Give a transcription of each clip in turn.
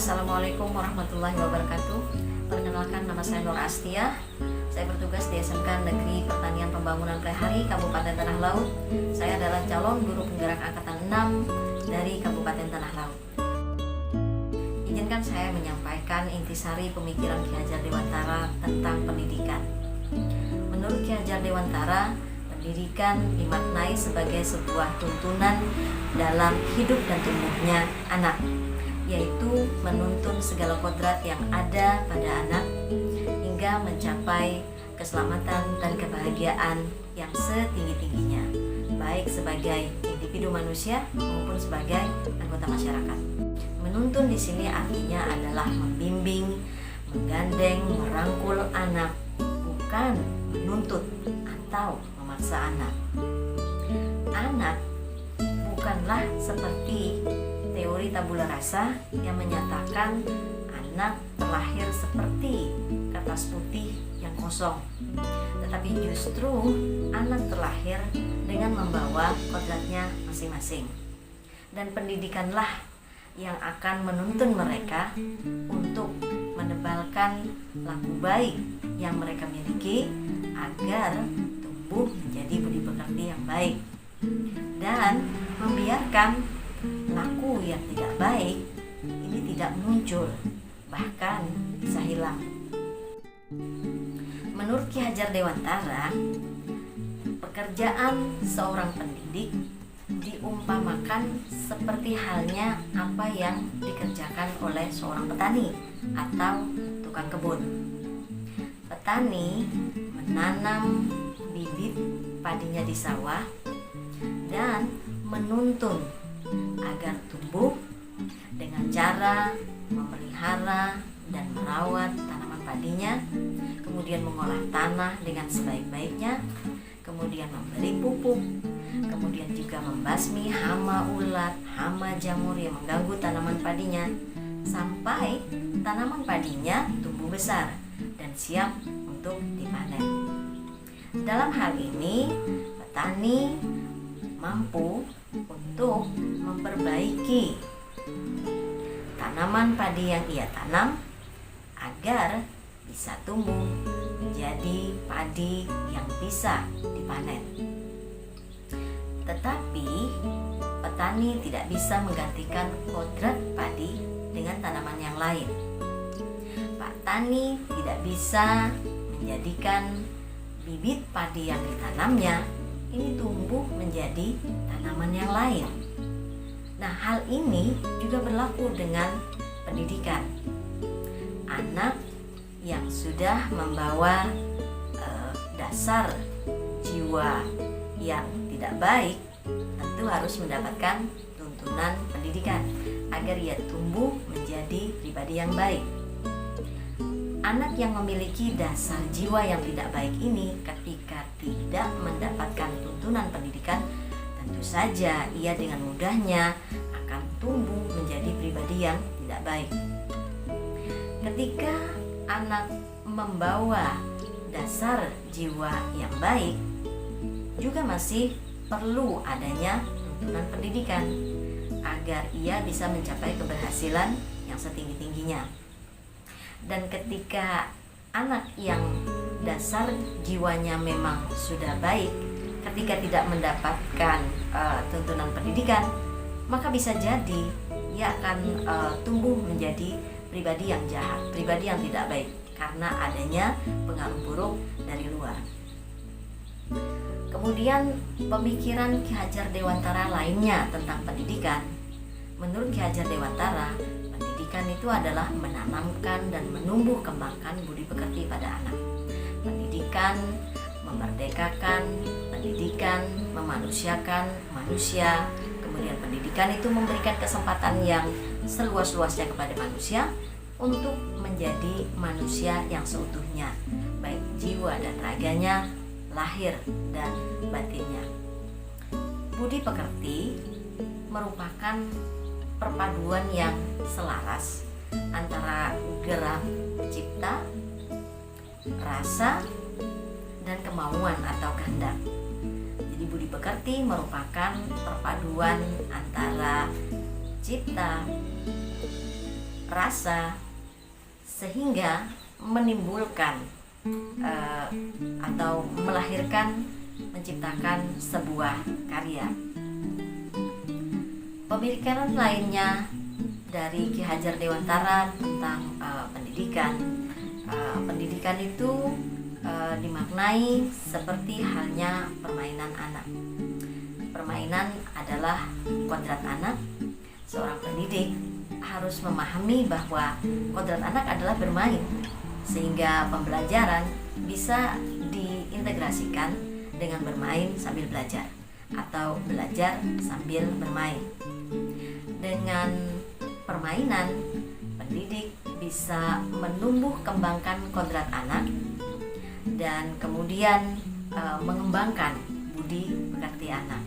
Assalamualaikum warahmatullahi wabarakatuh. Perkenalkan, nama saya Nur Astia. Saya bertugas di SMK Negeri Pertanian Pembangunan Prehari Kabupaten Tanah Laut. Saya adalah calon guru penggerak angkatan 6 dari Kabupaten Tanah Laut. Izinkan saya menyampaikan intisari pemikiran Ki Hajar Dewantara tentang pendidikan. Menurut Ki Hajar Dewantara, pendidikan dimaknai sebagai sebuah tuntunan dalam hidup dan tumbuhnya anak, yaitu menuntun segala kodrat yang ada pada anak hingga mencapai keselamatan dan kebahagiaan yang setinggi-tingginya, baik sebagai individu manusia maupun sebagai anggota masyarakat. Menuntun di sini artinya adalah membimbing, menggandeng, merangkul anak, bukan menuntut atau memaksa anak. Anak bukanlah seperti teori tabula rasa yang menyatakan anak terlahir seperti kertas putih yang kosong, tetapi justru anak terlahir dengan membawa kodratnya masing-masing, dan pendidikanlah yang akan menuntun mereka untuk menebalkan laku baik yang mereka miliki agar tumbuh menjadi budi pekerti yang baik dan membiarkan laku yang tidak baik ini tidak muncul, bahkan bisa hilang. Menurut Ki Hajar Dewantara, pekerjaan seorang pendidik diumpamakan seperti halnya apa yang dikerjakan oleh seorang petani atau tukang kebun. Petani menanam bibit padinya di sawah dan menuntun agar tumbuh dengan cara memelihara dan merawat tanaman padinya, kemudian mengolah tanah dengan sebaik-baiknya, kemudian memberi pupuk, kemudian juga membasmi hama ulat, hama jamur yang mengganggu tanaman padinya, sampai tanaman padinya tumbuh besar dan siap untuk dipanen. Dalam hal ini, petani mampu untuk memperbaiki tanaman padi yang ia tanam agar bisa tumbuh menjadi padi yang bisa dipanen. Tetapi petani tidak bisa menggantikan kodrat padi dengan tanaman yang lain. Petani tidak bisa menjadikan bibit padi yang ditanamnya ini tumbuh menjadi tanaman yang lain. Nah, hal ini juga berlaku dengan pendidikan. Anak yang sudah membawa dasar jiwa yang tidak baik tentu harus mendapatkan tuntunan pendidikan agar ia tumbuh menjadi pribadi yang baik. Anak yang memiliki dasar jiwa yang tidak baik ini ketika tidak mendapatkan tuntunan pendidikan, tentu saja ia dengan mudahnya akan tumbuh menjadi pribadi yang tidak baik. Ketika anak membawa dasar jiwa yang baik, juga masih perlu adanya tuntunan pendidikan agar ia bisa mencapai keberhasilan yang setinggi-tingginya. Dan ketika anak yang dasar jiwanya memang sudah baik, ketika tidak mendapatkan tuntunan pendidikan, maka bisa jadi ia akan tumbuh menjadi pribadi yang jahat, pribadi yang tidak baik karena adanya pengaruh buruk dari luar. Kemudian pemikiran Ki Hajar Dewantara lainnya tentang pendidikan. Menurut Ki Hajar Dewantara, pendidikan itu adalah menanamkan dan menumbuh kembangkan budi pekerti pada anak. Pendidikan memerdekakan, pendidikan memanusiakan manusia. Kemudian pendidikan itu memberikan kesempatan yang seluas-luasnya kepada manusia untuk menjadi manusia yang seutuhnya, baik jiwa dan raganya, lahir dan batinnya. Budi pekerti merupakan perpaduan yang selaras antara gerak cipta, rasa, dan kemauan atau kehendak. Jadi budi pekerti merupakan perpaduan antara cipta, rasa, sehingga menimbulkan atau melahirkan, menciptakan sebuah karya. Pemikiran lainnya dari Ki Hajar Dewantara tentang pendidikan. Pendidikan itu dimaknai seperti halnya permainan anak. Permainan adalah kodrat anak. Seorang pendidik harus memahami bahwa kodrat anak adalah bermain, sehingga pembelajaran bisa diintegrasikan dengan bermain sambil belajar atau belajar sambil bermain. Dengan permainan, pendidik bisa menumbuh kembangkan kodrat anak dan kemudian mengembangkan budi pekerti anak.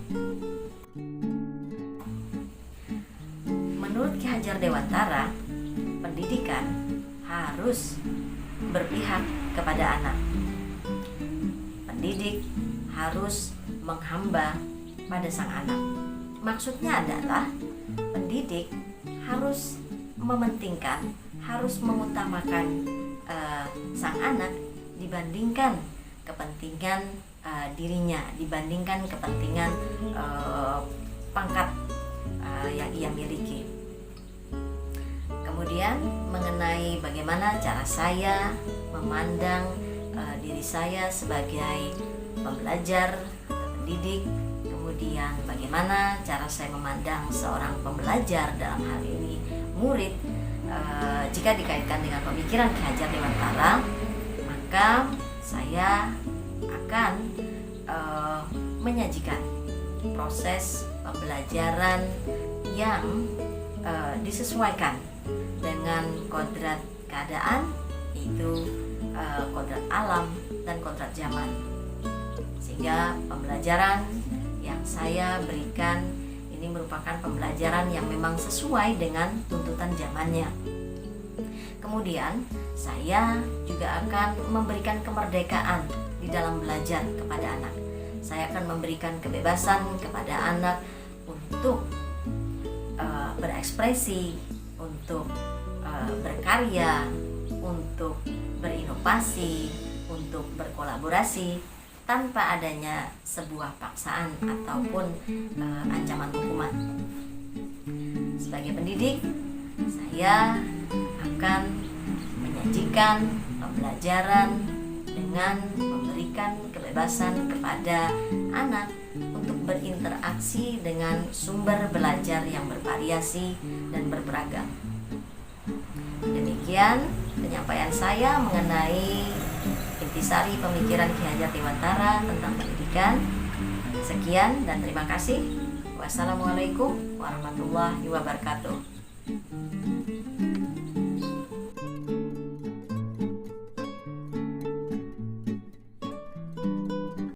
Menurut Ki Hajar Dewantara, pendidikan harus berpihak kepada anak. Pendidik harus menghamba pada sang anak. Maksudnya adalah pendidik harus mementingkan, harus mengutamakan sang anak dibandingkan kepentingan dirinya, dibandingkan kepentingan pangkat yang ia miliki. Kemudian mengenai bagaimana cara saya memandang diri saya sebagai pembelajar atau pendidik, kemudian bagaimana cara saya memandang seorang pembelajar, dalam hal ini murid, jika dikaitkan dengan pemikiran Ki Hajar Dewantara, maka saya akan menyajikan proses pembelajaran yang disesuaikan dengan kodrat keadaan, yaitu kodrat alam dan kodrat zaman, sehingga pembelajaran yang saya berikan ini merupakan pembelajaran yang memang sesuai dengan tuntutan zamannya. Kemudian saya juga akan memberikan kemerdekaan di dalam belajar kepada anak. Saya akan memberikan kebebasan kepada anak untuk berekspresi, untuk berkarya, untuk berinovasi, untuk berkolaborasi tanpa adanya sebuah paksaan ataupun ancaman hukuman. Sebagai pendidik, saya akan menyajikan pembelajaran dengan memberikan kebebasan kepada anak untuk berinteraksi dengan sumber belajar yang bervariasi dan berberagam. Demikian penyampaian saya mengenai intisari pemikiran Ki Hajar Dewantara tentang pendidikan. Sekian dan terima kasih. Wassalamualaikum warahmatullahi wabarakatuh.